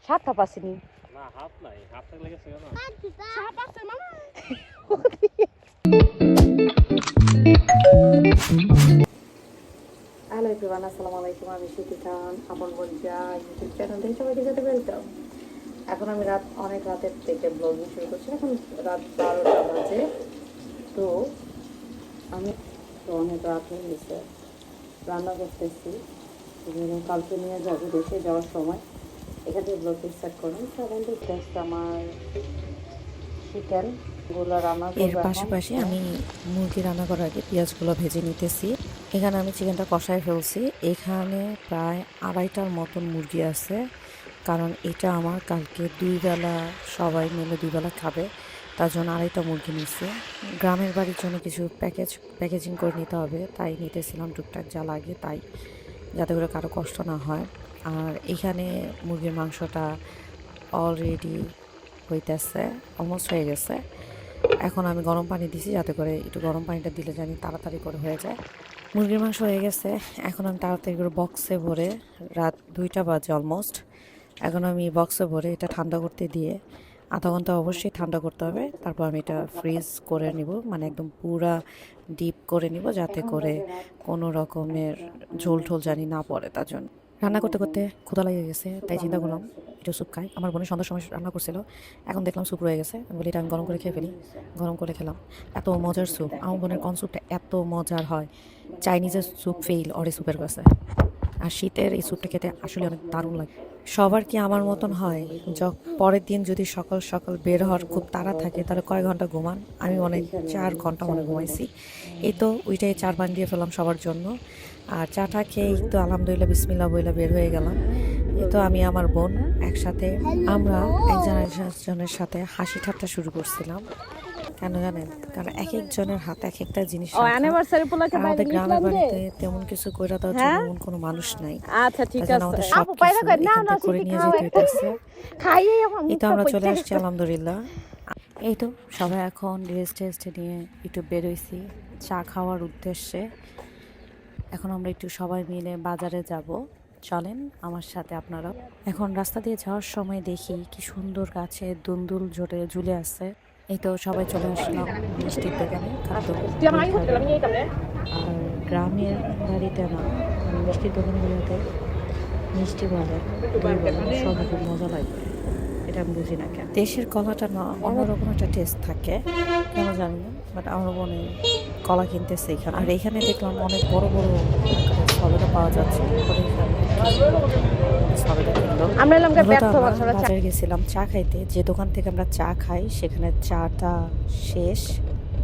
সাপ টাপ আসেনি না হাত নাই হাত থাকলে গেছে কেন সাপ আছে মানে হ্যালো এভরিওয়ান আসসালামু আলাইকুম আমি সুতি খান আপন বলজা ইউটিউব চ্যানেল থেকে সবাইকে সাথে ওয়েলকাম। এখন আমি অনেক রাতের থেকে ব্লগিং শুরু করছি। এখন রাত 12টা বাজে। তো আমি তো অনেক রাত হয়ে গেছে, রান্না করতেছি। কালকে নিয়ে যাবো দেশে যাওয়ার সময়, এখান থেকে ব্লগ স্টার্ট করুন। সেভেন টেস্ট আমার চিকেন গুলো রান্না এর পাশাপাশি আমি মুরগি রান্না করার আগে পেঁয়াজগুলো ভেজে নিতেছি। এখানে আমি চিকেনটা কষায় ফেলছি। এখানে প্রায় 2.5টার মতন মুরগি আছে, কারণ এটা আমার কালকে 2 বেলা সবাই মিলে 2 বেলা খাবে, তার জন্য 2.5টা মুরগি নিচ্ছি। গ্রামের বাড়ির জন্য কিছু প্যাকেজিং করে নিতে হবে, তাই নিতেছিলাম টুকটাক যা লাগে তাই, যাতে করে কারো কষ্ট না হয়। আর এখানে মুরগির মাংসটা অলরেডি হইতেছে, অলমোস্ট হয়ে গেছে। এখন আমি গরম পানি দিছি, যাতে করে একটু গরম পানিটা দিলে জানি তাড়াতাড়ি করে হয়ে যায়। মুরগির মাংস হয়ে গেছে। এখন আমি তাড়াতাড়ি করে বক্সে ভরে, রাত 2টা বাজে অলমোস্ট, এখন আমি বক্সে ভরে এটা ঠান্ডা করতে দিয়ে, আধা ঘন্টা অবশ্যই ঠান্ডা করতে হবে। তারপর আমি এটা ফ্রিজ করে নিব, মানে একদম পুরা ডিপ করে নিব, যাতে করে কোনো রকমের ঝোল ঠোল জানি না পড়ে। তার জন্য রান্না করতে করতে ক্ষুধা লেগে গেছে, তাই চিন্তা করলাম একটু স্যুপ খাই। আমার বোনের সন্ধ্যার সময় রান্না করছিল, এখন দেখলাম স্যুপ রয়ে গেছে, আমি বলি এটা আমি গরম করে খেয়ে ফেলি। গরম করে খেলাম, এত মজার স্যুপ। আমার বোনের কর্ন স্যুপটা এত মজার হয়, চাইনিজের স্যুপ ফেইল অরে স্যুপের কাছে। আর শীতের এই স্যুপটা খেতে আসলে অনেক দারুণ লাগে। সবার কি আমার মতন হয়? পরের দিন যদি সকাল সকাল বের হওয়ার খুব তাড়া থাকে, তাহলে কয় ঘন্টা ঘুমান? আমি 4 ঘন্টা ঘুমাইছি। এই তো ওইটাই 4 বানিয়ে ফেলাম সবার জন্য। আর চাটা খেয়ে তো আলহামদুলিল্লাহ বিসমিল্লাহ বইলা বের হয়ে গেলাম। এই তো আমি আমার বোন একসাথে, আমরা একজনের সাথে হাসি ঠাট্টা শুরু করছিলাম। কেন জানেন? কারণ এক একজনের হাতে এক একটা জিনিস। আমাদের গ্রামের বাড়িতে তেমন কিছু কইরা দেওয়ার জন্য এমন কোনো মানুষ নাই। আচ্ছা ঠিক আছে আমাদের সব করে নিয়ে যেতে হইতেছে। এই তো আমরা চলে আসছি আলহামদুলিল্লাহ। এই তো সবাই এখন রেস্ট নিয়ে একটু বেরোইছি চা খাওয়ার উদ্দেশ্যে। এখন আমরা একটু সবাই মিলে বাজারে যাব, চলেন আমার সাথে আপনারা। এখন রাস্তা দিয়ে যাওয়ার সময় দেখি কি সুন্দর গাছে দুন্দুল ঝুলে আছে। এই তো সবাই চলে আসলাম মিষ্টির দোকানে খাদ্য। আর গ্রামের বাড়িতে না, মিষ্টির দোকানগুলোতে মিষ্টি বলে দই বলে সব খুব মজা লাগে। এটা আমি বুঝি না কেন। দেশের কলাটা না অন্যরকম একটা টেস্ট থাকে, কেন জানি না, বাট আমার মনে কলা কিনতেছে এখানে। আর এখানে দেখলাম অনেক বড় বড় সবেদা পাওয়া যাচ্ছে। বাজারে গেছিলাম চা খাইতে, যে দোকান থেকে আমরা চা খাই সেখানে চাটা শেষ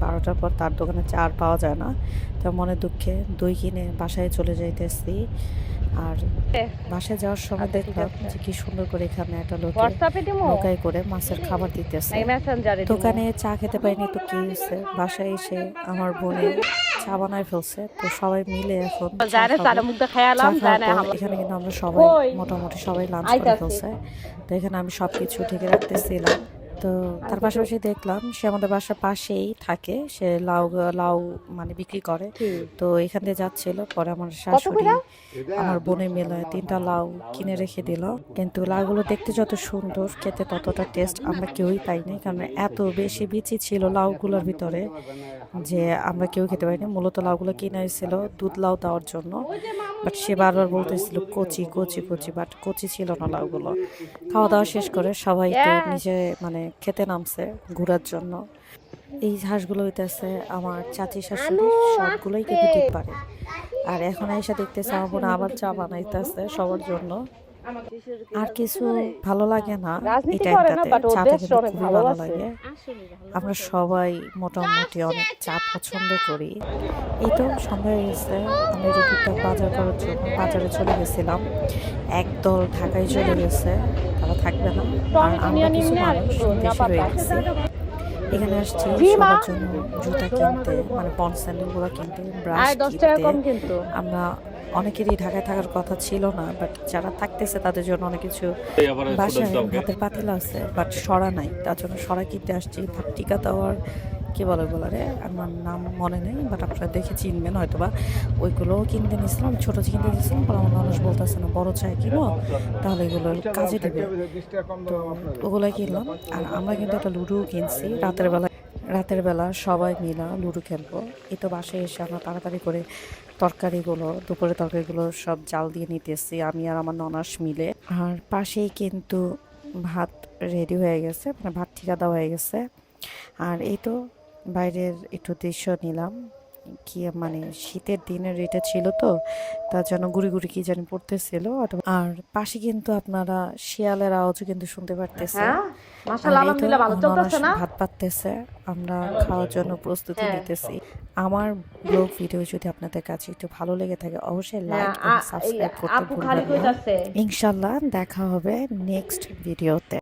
12টার পর, তার দোকানে চা আর পাওয়া যায় না। তার মনে দুঃখে দই কিনে বাসায় চলে যাইতেছি। আর বাসায় যাওয়ার সময় দেখলাম যে কি সুন্দর করে এখানে একটা লোক নৌকায় করে মাছের খাবার দিতেছে। দোকানে চা খেতে পাইনি তো কি হয়েছে, বাসায় এসে আমার বোনে চা বানায় ফেলছে। তো সবাই মিলে এখন এখানে কিন্তু আমরা সবাই মোটামুটি সবাই লাঞ্চ করে ফেলছে। তো এখানে আমি সবকিছু ঢেকে রাখতেছিলাম। তো তার পাশাপাশি দেখলাম সে আমাদের বাসার পাশেই থাকে, সে লাউ মানে বিক্রি করে। তো এখান দিয়ে যাচ্ছিল, পরে আমার শাশুড়ি আমার বোনের মেলায় 3টা লাউ কিনে রেখে দিল। কিন্তু লাউগুলো দেখতে যত সুন্দর, খেতে ততটা টেস্ট আমরা কেউই পাইনি, কারণ এত বেশি বিচি ছিল লাউগুলোর ভিতরে যে আমরা কেউ খেতে পারিনি। মূলত লাউগুলো কিনে হয়েছিল দুধ লাউ দেওয়ার জন্য, বাট সে বারবার বলতেছিল কচি কচি কচি, বাট কচি ছিল না লাউগুলো। খাওয়া দাওয়া শেষ করে সবাই তো নিজে মানে খেতে নামছে ঘোরার জন্য। এই হাঁসগুলো হইতেছে আমার চাচি শাশুড়ি, সবগুলোই কিন্তু ঠিক পারে। আর এখন এসে দেখতেছে আমার বোন আবার চা বানাইতেছে সবার জন্য। আর কিছু ভালো লাগে না এই টাইমটাতে, চাটা কিন্তু খুবই ভালো লাগে। আমরা সবাই মোটামুটি অনেক চা পছন্দ করি। এই তো সন্ধ্যা হয়ে গেছে, আমরা যে টুকটাক বাজার করার জন্য বাজারে চলে গেছিলাম। একদল ঢাকায় চলে গেছে, তারা থাকবে না। আর আমরা কিছু মানুষ দেশে রয়ে গেছি। এখানে আসছি সবার জন্য জুতা কিনতে, মানে পন্ড স্যান্ডেলগুলো কিনতে, ব্রাশ কিনতে। আমরা অনেকেরই ঢাকায় থাকার কথা ছিল না, বাট যারা থাকতেছে তাদের জন্য অনেক কিছু বাসায় ভাতের পাতিল আছে, বাট সরা নাই, তার জন্য সরা কিনতে আসছি। টিকা দেওয়ার কি বলে ওগুলারে, আমার নাম মনে নেই, বাট আপনারা দেখে চিনবেন হয়তো বা। ওইগুলোও কিনতে নিয়েছিলাম, ছোটো কিনতে দিয়েছিলাম, পর আমার মানুষ বলতেছে না বড় চাই কিনো, তাহলে এগুলো কাজে দেবে। তো ওগুলোই কিনলাম। আর আমরা কিন্তু একটা লুডো কিনছি রাতের বেলা সবাই মিলা লুডো খেলবো। এই তো বাসায় এসে আমরা তাড়াতাড়ি করে দুপুরের তরকারিগুলো সব জাল দিয়ে নিতেছি আমি আর আমার ননাস মিলে। আর পাশেই কিন্তু ভাত রেডি হয়ে গেছে, মানে ভাত ঠিকা দেওয়া হয়ে গেছে। আর এই তো বাইরের একটু দৃশ্য নিলাম। কি মানে শীতের দিনের এটা ছিল তো, তার জন্য গুড়ি গুড়ি কি জানি পড়তেছিল। আর পাশে কিন্তু আপনারা শিয়ালের আওয়াজও কিন্তু শুনতে পারতেছে। হ্যাঁ আর মাশাআল্লাহ এই তো আলহামদুলিল্লাহ ভালো চলতেছে না? ভাত পাততেছে, আমরা খাওয়ার জন্য প্রস্তুতি হ্যাঁ নিতেছি। আমার ব্লগ ভিডিও যদি আপনাদের কাছে একটু ভালো লেগে থাকে অবশ্যই হ্যাঁ লাইক এবং সাবস্ক্রাইব করতে আপু খালি ভুলবেন না। কইতাছে ইনশাল্লাহ দেখা হবে নেক্সট ভিডিওতে।